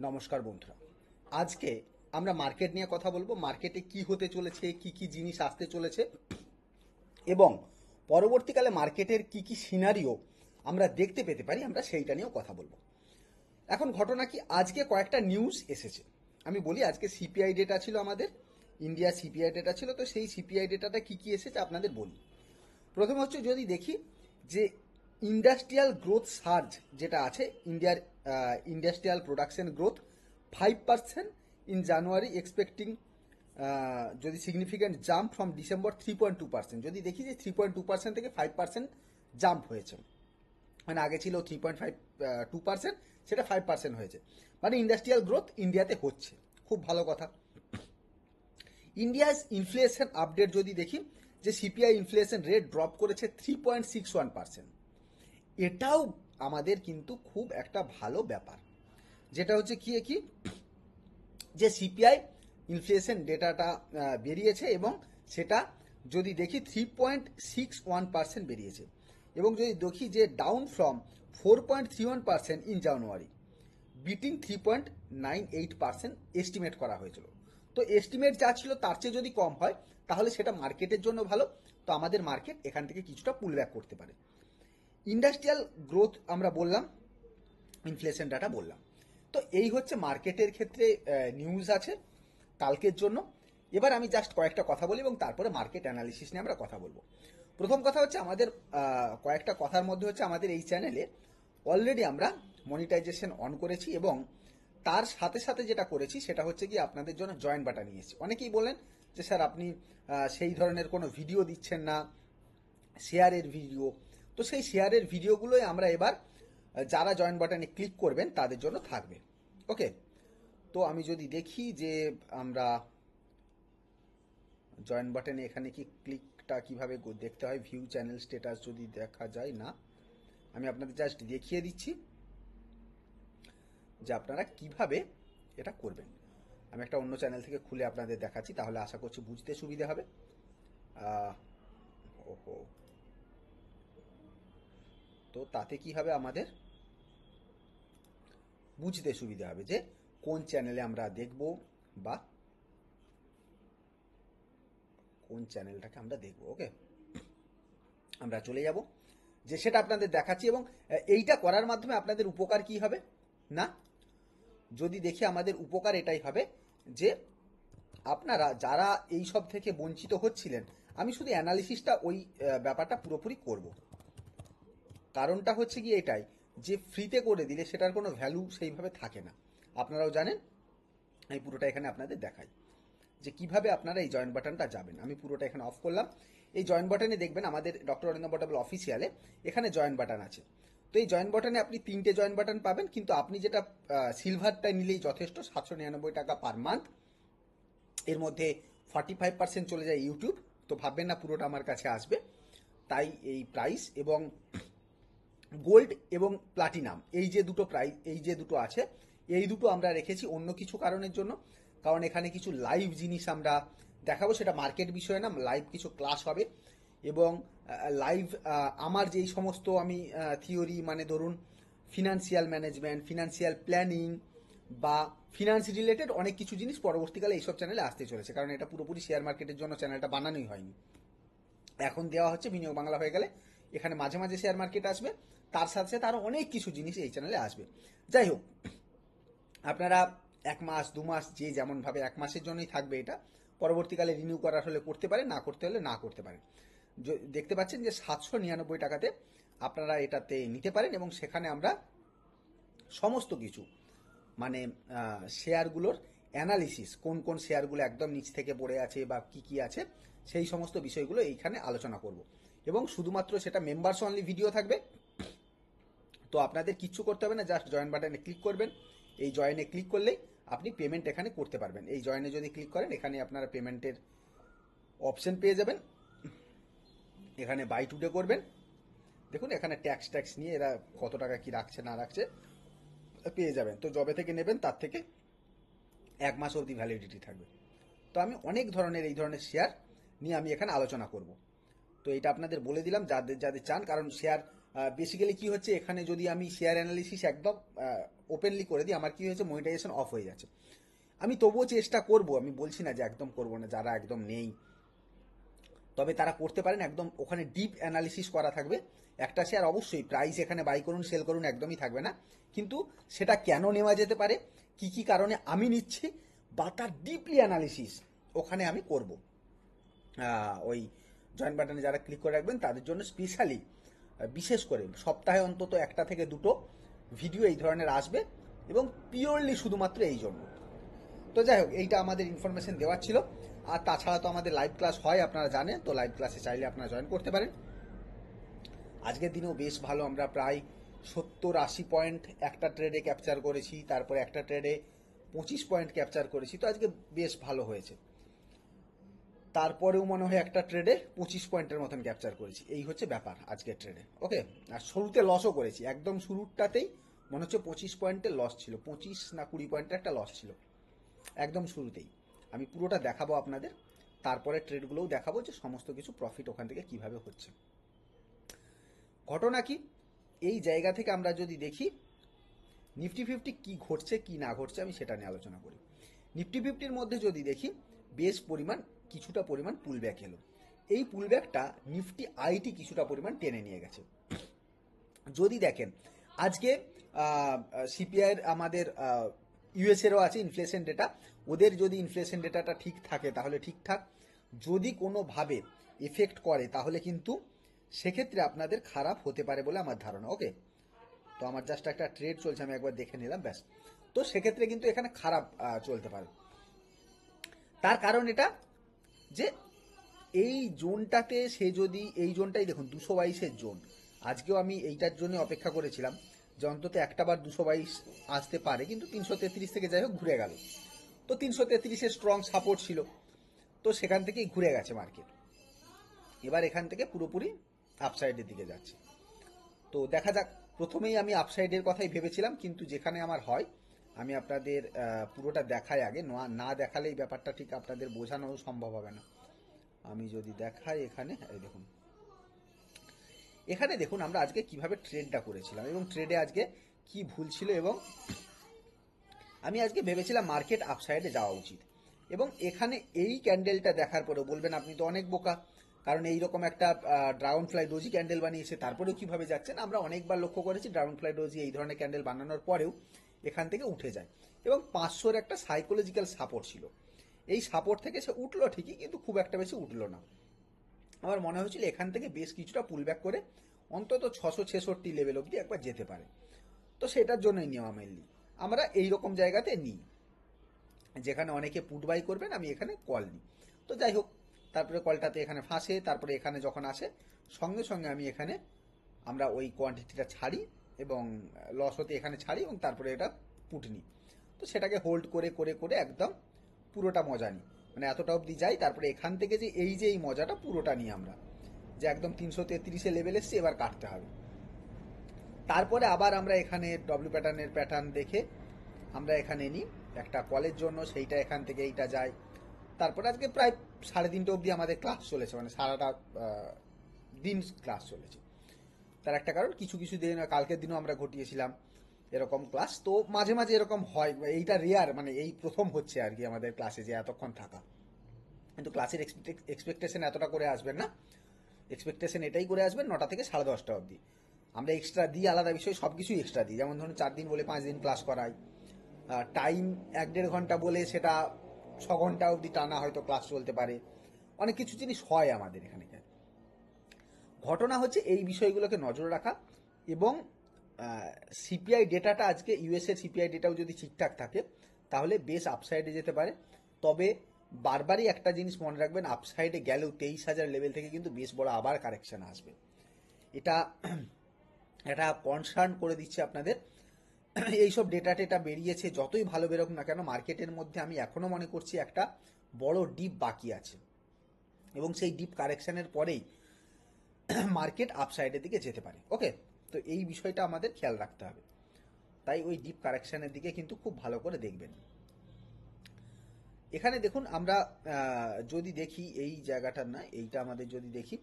নমস্কার বন্ধুরা, আজকে আমরা মার্কেট নিয়ে কথা বলবো। মার্কেটে কি হতে চলেছে, কি কি জিনিস আসতে চলেছে এবং পরবর্তীকালে মার্কেটের কি কি সিনারিও আমরা দেখতে পেতে পারি, আমরা সেইটা নিয়েও কথা বলবো। এখন ঘটনা কি, আজকে কয়েকটা নিউজ এসেছে। আমি বলি, আজকে সিপিআই ডেটা ছিল আমাদের, ইন্ডিয়া সিপিআই ডেটা ছিল। তো সেই সিপিআই ডেটাটা কি কি এসেছে আপনাদের বলি। প্রথমে হচ্ছে যদি দেখি যে ইন্ডাস্ট্রিয়াল গ্রোথ সার্জ যেটা আছে, ইন্ডিয়ার industrial production growth 5% in January, expecting যদি সিগনিফিক্যান্ট জাম্প ফ্রম ডিসেম্বর 3.2%। যদি দেখি যে 3.2% থেকে 5% জাম্প হয়েছে, মানে আগে ছিল 3.2%, সেটা 5% হয়েছে, মানে ইন্ডাস্ট্রিয়াল গ্রোথ ইন্ডিয়াতে হচ্ছে, খুব ভালো কথা। ইন্ডিয়াস ইনফ্লেশন আপডেট যদি দেখি, যে সিপিআই ইনফ্লেশন রেট ড্রপ করেছে 3.61%। এটাও আমাদের কিন্তু খুব একটা ভালো ব্যাপার। যেটা হচ্ছে কি যে সিপিআই ইনফ্লেশন ডেটাটা বেরিয়েছে এবং সেটা যদি দেখি 3.61% বেরিয়েছে, এবং যদি দেখি যে down from 4.31% in January, beating 3.98% estimate করা হয়েছিল। তো এস্টিমেট যা ছিল তার চেয়ে যদি কম হয় তাহলে সেটা মার্কেটের জন্য ভালো। তো আমাদের মার্কেট এখান থেকে কিছুটা পুল ব্যাক করতে পারে। ইন্ডাস্ট্রিয়াল গ্রোথ আমরা বললাম, ইনফ্লেশন ডাটা বললাম। তো এই হচ্ছে মার্কেটের ক্ষেত্রে নিউজ আছে কালকের জন্য। এবার আমি জাস্ট কয়েকটা কথা বলি এবং তারপরে মার্কেট অ্যানালিসিস নিয়ে আমরা কথা বলবো। প্রথম কথা হচ্ছে আমাদের কয়েকটা কথার মধ্যে হচ্ছে আমাদের এই চ্যানেলে অলরেডি আমরা মনিটাইজেশন অন করেছি, এবং তার সাথে সাথে যেটা করেছি সেটা হচ্ছে কি আপনাদের জন্য জয়েন বাটন নিয়েছি। অনেকেই বলেন যে স্যার আপনি সেই ধরনের কোনো ভিডিও দিচ্ছেন না, শেয়ারের ভিডিও। তো সেই শেয়ারের ভিডিওগুলোই আমরা এবার যারা জয়েন বাটনে ক্লিক করবেন তাদের জন্য থাকবে। ওকে, তো আমি যদি দেখি যে আমরা জয়েন বাটনে এখানে কি ক্লিকটা কিভাবে দেখতে হয়, ভিউ চ্যানেল স্ট্যাটাস যদি দেখা যায় না, আমি আপনাদের জাস্ট দেখিয়ে দিচ্ছি যে আপনারা কিভাবে এটা করবেন। আমি একটা অন্য চ্যানেল থেকে খুলে আপনাদের দেখাচ্ছি, তাহলে আশা করছি বুঝতে সুবিধা হবে। ওহো, তো তাতে কি হবে, আমাদের বুঝতে সুবিধা হবে যে কোন চ্যানেলে আমরা দেখব বা কোন চ্যানেলটাকে আমরা দেখব। ওকে, আমরা চলে যাব, যে সেটা আপনাদের দেখাচ্ছি। এবং এইটা করার মাধ্যমে আপনাদের উপকার কি হবে না, যদি দেখি আমাদের উপকার এটাই হবে যে আপনারা যারা এই সব থেকে বঞ্চিত হচ্ছিলেন, আমি শুধু অ্যানালিসিসটা ওই ব্যাপারটা পুরোপুরি করব। কারণটা হচ্ছে কি এটাই, যে ফ্রিতে করে দিলে সেটার কোনো ভ্যালু সেইভাবে থাকে না, আপনারাও জানেন। আমি পুরোটা এখানে আপনাদের দেখাই যে কিভাবে আপনারা এই জয়েন বাটনটা যাবেন। আমি পুরোটা এখানে অফ করলাম। এই জয়েন বাটনে দেখবেন আমাদের ডক্টর অরিন্দম পট্টাল অফিসিয়ালে এখানে জয়েন বাটন আছে। তো এই জয়েন বাটনে আপনি 3টে জয়েন বাটন পাবেন, কিন্তু আপনি যেটা সিলভারটা নিলেই যথেষ্ট, 799 টাকা পার মান্থ। এর মধ্যে 45% চলে যায় ইউটিউব। তো ভাববেন না পুরোটা আমার কাছে আসবে, তাই এই প্রাইস। এবং গোল্ড এবং প্লাটিনাম, এই যে দুটো প্রাইস, এই যে দুটো আছে, এই দুটো আমরা রেখেছি অন্য কিছু কারণের জন্য। কারণ এখানে কিছু লাইভ জিনিস আমরা দেখাবো, সেটা মার্কেট বিষয় না, লাইভ কিছু ক্লাস হবে। এবং লাইভ আমার যেই সমস্ত আমি থিওরি, মানে ধরুন ফিনান্সিয়াল ম্যানেজমেন্ট, ফিনান্সিয়াল প্ল্যানিং বা ফিনান্স রিলেটেড অনেক কিছু জিনিস পরবর্তীকালে এইসব চ্যানেলে আসতে চলেছে। কারণ এটা পুরোপুরি শেয়ার মার্কেটের জন্য চ্যানেলটা বানানোই হয়নি, এখন দেওয়া হচ্ছে বিনিয়োগ বাংলা হয়ে গেলে। এখানে মাঝে মাঝে শেয়ার মার্কেট আসবে, তার সাথে সাথে আরও অনেক কিছু জিনিস এই চ্যানেলে আসবে। যাই হোক, আপনারা 1 মাস 2 মাস যে যেমনভাবে, 1 মাসের জন্যই থাকবে এটা, পরবর্তীকালে রিনিউ করার হলে করতে পারেন, না করতে হলে না করতে পারেন। দেখতে পাচ্ছেন যে 799 টাকাতে আপনারা এটাতে নিতে পারেন, এবং সেখানে আমরা সমস্ত কিছু, মানে শেয়ারগুলোর অ্যানালিসিস, কোন কোন শেয়ারগুলো একদম নিচ থেকে পড়ে আছে বা কি কি আছে, সেই সমস্ত বিষয়গুলো এইখানে আলোচনা করব। এবং শুধুমাত্র সেটা মেম্বার্স অনলি ভিডিও থাকবে। তো আপনাদের কিচ্ছু করতে হবে না, জাস্ট জয়েন বাটনে ক্লিক করবেন। এই জয়েনে ক্লিক করলেই আপনি পেমেন্ট এখানে করতে পারবেন। এই জয়েনে যদি ক্লিক করেন, এখানে আপনারা পেমেন্টের অপশন পেয়ে যাবেন। এখানে বাই টুডে করবেন। দেখুন এখানে ট্যাক্স নিয়ে এরা কত টাকা কি রাখছে না রাখছে পেয়ে যাবেন। তো যবে থেকে নেবেন তার থেকে 1 মাস অবধি ভ্যালিডিটি থাকবে। তো আমি অনেক ধরনের এই ধরনের শেয়ার নিয়ে আমি এখানে আলোচনা করব। তো এটা আপনাদের বলে দিলাম যাদের যাদের চান, কারণ শেয়ার বেসিক্যালি কি হচ্ছে, এখানে যদি আমি শেয়ার অ্যানালিসিস একদম ওপেনলি করে দিই, আমার কি হয়েছে, মনিটাইজেশন অফ হয়ে যাচ্ছে। আমি তবুও চেষ্টা করব, আমি বলছি না যে একদম করব না, যারা একদম নেই তবে তারা করতে পারেন। একদম ওখানে ডিপ অ্যানালিসিস করা থাকবে। একটা শেয়ার অবশ্যই প্রাইস এখানে বাই করুন সেল করুন একদমই থাকবে না, কিন্তু সেটা কেন নেওয়া যেতে পারে, কি কি কারণে আমি নিচ্ছি, বা তার ডিপলি অ্যানালিসিস ওখানে আমি করব। ওই জয়েন বাটনে যারা ক্লিক করে রাখবেন তাদের জন্য স্পেশালি বিশেষ করে সপ্তাহে অন্তত একটা থেকে দুটো ভিডিও এই ধরনের আসবে, এবং পিওরলি শুধুমাত্র এই জন্য। তো যাই হোক, এইটা আমাদের ইনফরমেশন দেওয়ার ছিল। আর তাছাড়া তো আমাদের লাইভ ক্লাস হয়, আপনারা জানেন, তো লাইভ ক্লাসে চাইলে আপনারা জয়েন করতে পারেন। আজকের দিনেও বেশ ভালো, আমরা প্রায় 70-80 পয়েন্ট একটা ট্রেডে ক্যাপচার করেছি, তারপরে একটা ট্রেডে 25 পয়েন্ট ক্যাপচার করেছি, তো আজকে বেশ ভালো হয়েছে। তারপরেও মনে হয় একটা ট্রেডে 25 পয়েন্টের মতন ক্যাপচার করেছি, এই হচ্ছে ব্যাপার আজকের ট্রেডে। ওকে, আর শুরুতে লসও করেছি, একদম শুরুটাতেই মনে হচ্ছে 25 পয়েন্টের লস ছিল, 25 না 20 পয়েন্টের একটা লস ছিল একদম শুরুতেই। আমি পুরোটা দেখাবো আপনাদের, তারপরে ট্রেডগুলোও দেখাবো যে সমস্ত কিছু প্রফিট ওখান থেকে কিভাবে হচ্ছে। ঘটনা কি, এই জায়গা থেকে আমরা যদি দেখি নিফটি ফিফটি কি ঘটছে কি না ঘটছে, আমি সেটা নিয়ে আলোচনা করি। নিফটি ফিফটির মধ্যে যদি দেখি বেশ পরিমাণ কিছুটা পরিমাণ পুলব্যাক এলো। এই পুলব্যাকটা নিফটি আইটি কিছুটা পরিমাণ টেনে নিয়ে গেছে। যদি দেখেন আজকে সিপিআইয়ের আমাদের ইউএসেরও আছে ইনফ্লেশন ডেটা, ওদের যদি ইনফ্লেশন ডেটাটা ঠিক থাকে তাহলে ঠিকঠাক, যদি কোনোভাবে এফেক্ট করে তাহলে কিন্তু সেক্ষেত্রে আপনাদের খারাপ হতে পারে বলে আমার ধারণা। ওকে, তো আমার জাস্ট একটা ট্রেড চলছে, আমি একবার দেখে নিলাম ব্যাস। তো সেক্ষেত্রে কিন্তু এখানে খারাপ চলতে পারে। তার কারণ এটা যে এই জোনটাতে সে যদি, এই জোনটাই দেখুন 222-এর জোন, আজকেও আমি এইটার জন্য অপেক্ষা করেছিলাম যে অন্তত একটা বার 222 আসতে পারে, কিন্তু 333 থেকে যাই হোক ঘুরে গেল। তো 333-এর স্ট্রং সাপোর্ট ছিল, তো সেখান থেকেই ঘুরে গেছে মার্কেট। এবার এখান থেকে পুরোপুরি আপসাইডের দিকে যাচ্ছে। তো দেখা যাক, প্রথমেই আমি আপসাইডের কথাই ভেবেছিলাম, কিন্তু যেখানে আমার হয় আমি আপনাদের পুরোটা দেখাই আগে, না দেখালেই ব্যাপারটা ঠিক আপনাদের বোঝানো সম্ভব হবে না। আমি যদি দেখাই এখানে, এই দেখুন, এখানে দেখুন আমরা আজকে কিভাবে ট্রেডটা করেছিলাম এবং ট্রেডে আজকে কি ভুল ছিল, এবং আমি আজকে ভেবেছিলাম মার্কেট আপসাইডে যাওয়া উচিত। এবং এখানে এই ক্যান্ডেলটা দেখার পরেও বলবেন আপনি তো অনেক বোকা, কারণ এইরকম একটা ড্রাগন ফ্লাই ডোজি ক্যান্ডেল বানিয়েছে, তারপরেও কিভাবে যাচ্ছেন। আমরা অনেকবার লক্ষ্য করেছি ড্রাগন ফ্লাই ডোজি এই ধরনের ক্যান্ডেল বানানোর পরেও এখান থেকে উঠে যায়, এবং 500-র একটা সাইকোলজিক্যাল সাপোর্ট ছিল, এই সাপোর্ট থেকে সে উঠলো ঠিকই, কিন্তু খুব একটা বেশি উঠলো না। আমার মনে হয়েছিল এখান থেকে বেশ কিছুটা পুলব্যাক করে অন্তত 666 লেভেল অবধি একবার যেতে পারে। তো সেটার জন্যই নেওয়া মেনলি, আমরা এইরকম জায়গাতে নিই যেখানে অনেকে পুট বাই করবেন, আমি এখানে কল নিই। তো যাই হোক, তারপরে কলটাতে এখানে ফাঁসে, তারপরে এখানে যখন আসে সঙ্গে সঙ্গে আমি এখানে, আমরা ওই কোয়ান্টিটিটা ছাড়ি এবং লস হতে এখানে ছাড়ি, এবং তারপরে এটা পুট নিই। তো সেটাকে হোল্ড করে করে করে একদম পুরোটা মজা নিই, মানে এতটা অবধি যাই, তারপরে এখান থেকে যে এই মজাটা পুরোটা নিই আমরা, যে একদম 333-এ লেভেল এসছে, এবার কাটতে হবে। তারপরে আবার আমরা এখানে ডব্লিউ প্যাটার্ন দেখে আমরা এখানে নিই একটা কলের জন্য, সেইটা এখান থেকে এইটা যায়। তারপরে আজকে প্রায় 3:30 অবধি আমাদের ক্লাস চলেছে, মানে সারাটা দিন ক্লাস চলেছে। তার একটা কারণ, কিছু কিছু দিন কালকের দিনও আমরা ঘটিয়েছিলাম এরকম ক্লাস, তো মাঝে মাঝে এরকম হয়, এইটা রেয়ার, মানে এই প্রথম হচ্ছে আর কি আমাদের ক্লাসে যে এতক্ষণ থাকা। কিন্তু ক্লাসের এক্সপেকটেশন এতটা করে আসবেন না, এক্সপেকটেশন এটাই করে আসবেন 9টা থেকে 10:30 অবধি। আমরা এক্সট্রা দিই আলাদা বিষয়, সব কিছুই এক্সট্রা দিই, যেমন ধরুন 4 দিন বলে 5 দিন ক্লাস করাই, টাইম 1-1.5 ঘন্টা বলে সেটা 6 ঘন্টা অবধি টানা হয়তো ক্লাস চলতে পারে, অনেক কিছু জিনিস হয় আমাদের এখানে। ঘটনা হচ্ছে এই বিষয়গুলোকে নজর রাখা, এবং সিপিআই ডেটাটা আজকে ইউএসএ সিপিআই ডেটাও যদি ঠিকঠাক থাকে তাহলে বেশ আপসাইডে যেতে পারে। তবে বারবারই একটা জিনিস মনে রাখবেন, আপসাইডে গেলেও 23,000 লেভেল থেকে কিন্তু বেশ বড় আবার কারেকশন আসবে, এটা এটা কনসার্ন করে দিচ্ছে আপনাদের। এইসব ডেটা টেটা বেরিয়েছে, যতই ভালো বেরোক না কেন মার্কেটের মধ্যে আমি এখনো মনে করছি একটা বড় ডিপ বাকি আছে, এবং সেই ডিপ কারেকশনের পরেই মার্কেট আপসাইডের দিকে যেতে পারে। ওকে, তো এই বিষয়টা আমাদের খেয়াল রাখতে হবে, তাই ওই ডিপ কারেকশনের দিকে কিন্তু খুব ভালো করে দেখবেন। এখানে দেখুন আমরা যদি দেখি এই জায়গাটার না, এইটা আমাদের যদি দেখি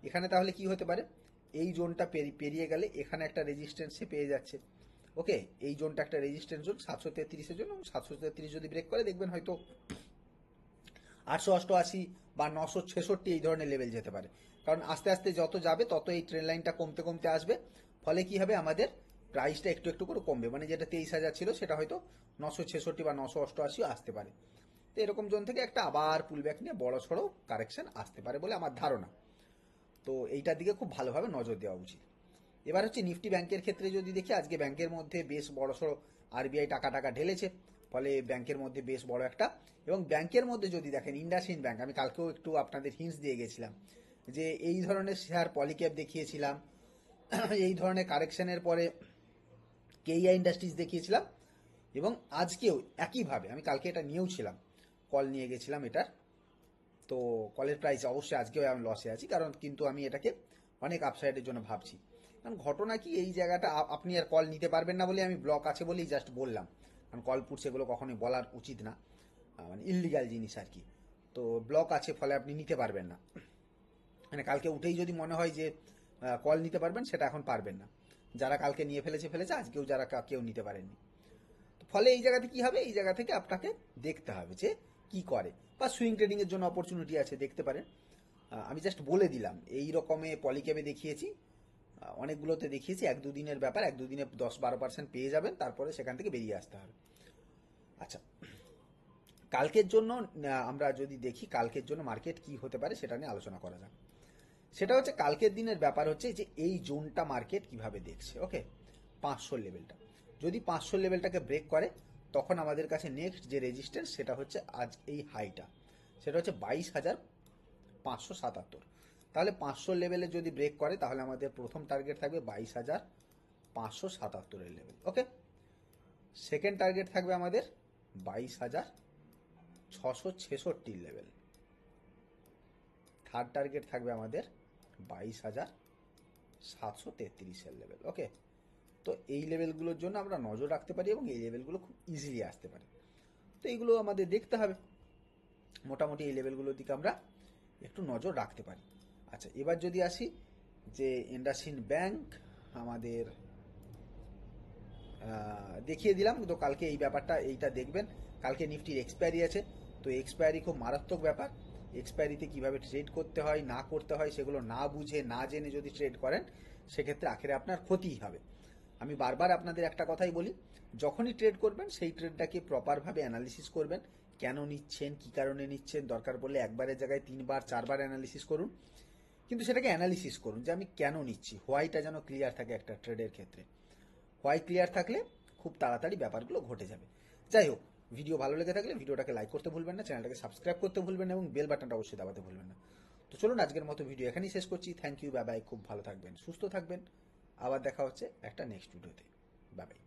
এখানে, তাহলে কি হতে পারে, এই জোনটা পেরিয়ে গেলে এখানে একটা রেজিস্ট্যান্স সে পেয়ে যাচ্ছে। ওকে, এই জোনটা একটা রেজিস্ট্যান্স জোন 733-এর জন্য, এবং 733 যদি ব্রেক করে দেখবেন হয়তো 888 বা 966 এই ধরনের লেভেল যেতে পারে। কারণ আস্তে আস্তে যত যাবে তত এই ট্রেন লাইনটা কমতে কমতে আসবে, ফলে কি হবে আমাদের প্রাইসটা একটু একটু করে কমবে, মানে যেটা 23,000 ছিল সেটা হয়তো 966 বা 988 আসতে পারে। তো এরকম জোন থেকে একটা আবার পুলব্যাক নিয়ে বড় সড়ো কারেকশন আসতে পারে বলে আমার ধারণা। তো এইটার দিকে খুব ভালোভাবে নজর দেওয়া উচিত। এবার হচ্ছে নিফটি ব্যাংকের ক্ষেত্রে যদি দেখি, আজকে ব্যাংকের মধ্যে বেশ বড়সড় আরবিআই টাকা ঢেলেছে, ফলে ব্যাংকের মধ্যে বেশ বড় একটা, এবং ব্যাংকের মধ্যে যদি দেখেন ইন্ডাসইন্ড ব্যাংক, আমি কালকেও একটু আপনাদের হিন্টস দিয়ে গেছিলাম যে এই ধরনের শেয়ার পলিক্যাপ দেখিয়েছিলাম, এই ধরনের কারেকশনের পরে কেইয়া ইন্ডাস্ট্রিজ দেখিয়েছিলাম, এবং আজকেও একইভাবে আমি কালকে এটা নিয়েও ছিলাম, কল নিয়ে গেছিলাম এটার। তো কলের প্রাইস অবশ্যই আজকেও আমি লসে আছি, কারণ কিন্তু আমি এটাকে অনেক আপসাইডের জন্য ভাবছি। কারণ ঘটনা কি, এই জায়গাটা আপনি আর কল নিতে পারবেন না বলে আমি ব্লক আছে বলেই জাস্ট বললাম, কারণ কল পুটস এগুলো কখনোই বলার উচিত না, মানে ইললিগাল জিনিস আর কি। তো ব্লক আছে, ফলে আপনি নিতে পারবেন না, মানে কালকে উঠেই যদি মনে হয় যে কল নিতে পারবেন, সেটা এখন পারবেন না। যারা কালকে নিয়ে ফেলেছে, আজকেও যারা কেউ নিতে পারেননি। ফলে এই জায়গাতে কি হবে, এই জায়গা থেকে আপনাকে দেখতে হবে যে কি করে, বা সুইং ট্রেডিং এর জন্য অপরচুনিটি আছে, দেখতে পারেন। আমি জাস্ট বলে দিলাম, এই রকমে পলিক্যাবে দেখিয়েছি, অনেকগুলোতে দেখিয়েছি, 1-2 দিনের ব্যাপার, 1-2 দিনে 10-12% পেয়ে যাবেন, তারপরে সেখান থেকে বেরিয়ে আসতে হবে। আচ্ছা, কালকের জন্য আমরা যদি দেখি কালকের জন্য মার্কেট কি হতে পারে সেটা নিয়ে আলোচনা করা যাক। সেটা হচ্ছে কালকের দিনের ব্যাপার হচ্ছে যে এই জোনটা মার্কেট কিভাবে দেখছে। ওকে, 500 লেভেলটা, যদি 500 লেভেলটাকে ব্রেক করে, তখন আমাদের কাছে নেক্সট যে রেজিস্ট্যান্স সেটা হচ্ছে আজ এই হাইটা, সেটা হচ্ছে 22,577। তাহলে 500 লেভেলে যদি ব্রেক করে, তাহলে আমাদের প্রথম টার্গেট থাকবে 22,577-এর লেভেল। ওকে, সেকেন্ড টার্গেট থাকবে আমাদের 22,666 লেভেল। থার্ড টার্গেট থাকবে আমাদের 22,733 লেভেল। ওকে, তো এই লেভেলগুলোর জন্য আমরা নজর রাখতে পারি, এবং এই লেভেলগুলো খুব ইজিলি আসতে পারে। তো এইগুলো আমাদের দেখতে হবে, মোটামুটি এই লেভেলগুলোর দিকে আমরা একটু নজর রাখতে পারি। আচ্ছা, এবার যদি আসি যে ইন্ডাসইন্ড ব্যাংক আমাদের দেখিয়ে দিলাম, তো কালকে এই ব্যাপারটা এইটা দেখবেন। কালকে নিফটির এক্সপায়ারি আছে, তো এক্সপায়ারি খুব মারাত্মক ব্যাপার। এক্সপায়ারিতে কিভাবে ট্রেড করতে হয় না করতে হয় সেগুলো না বুঝে না জেনে যদি ট্রেড করেন, সেক্ষেত্রে আখেরে আপনার ক্ষতিই হবে। আমি বারবার আপনাদের একটা কথাই বলি, যখনই ট্রেড করবেন সেই ট্রেডটাকে প্রপারভাবে অ্যানালিসিস করবেন, কেন নিচ্ছেন, কি কারণে নিচ্ছেন, দরকার পড়লে একবারের জায়গায় 3-4বার অ্যানালিসিস করুন, কিন্তু সেটাকে অ্যানালিসিস করুন যে আমি কেন নিচ্ছি, হোয়াইটা যেন ক্লিয়ার থাকে একটা ট্রেডের ক্ষেত্রে। হোয়াই ক্লিয়ার থাকলে খুব তাড়াতাড়ি ব্যাপারগুলো ঘটে যাবে। যাই হোক, ভিডিও ভালো লেগে থাকলে ভিডিওটাকে লাইক করতে ভুলবেন না, চ্যানেলটাকে সাবস্ক্রাইব করতে ভুলবেন না, এবং বেল বাটনটা অবশ্যই দাবাতে ভুলবেন না। তো চলুন, আজকের মতো ভিডিও এখানেই শেষ করছি। থ্যাংক ইউ, বাই বাই, খুব ভালো থাকবেন, সুস্থ থাকবেন। আবার দেখা হচ্ছে একটা নেক্সট ভিডিওতে। Bye bye.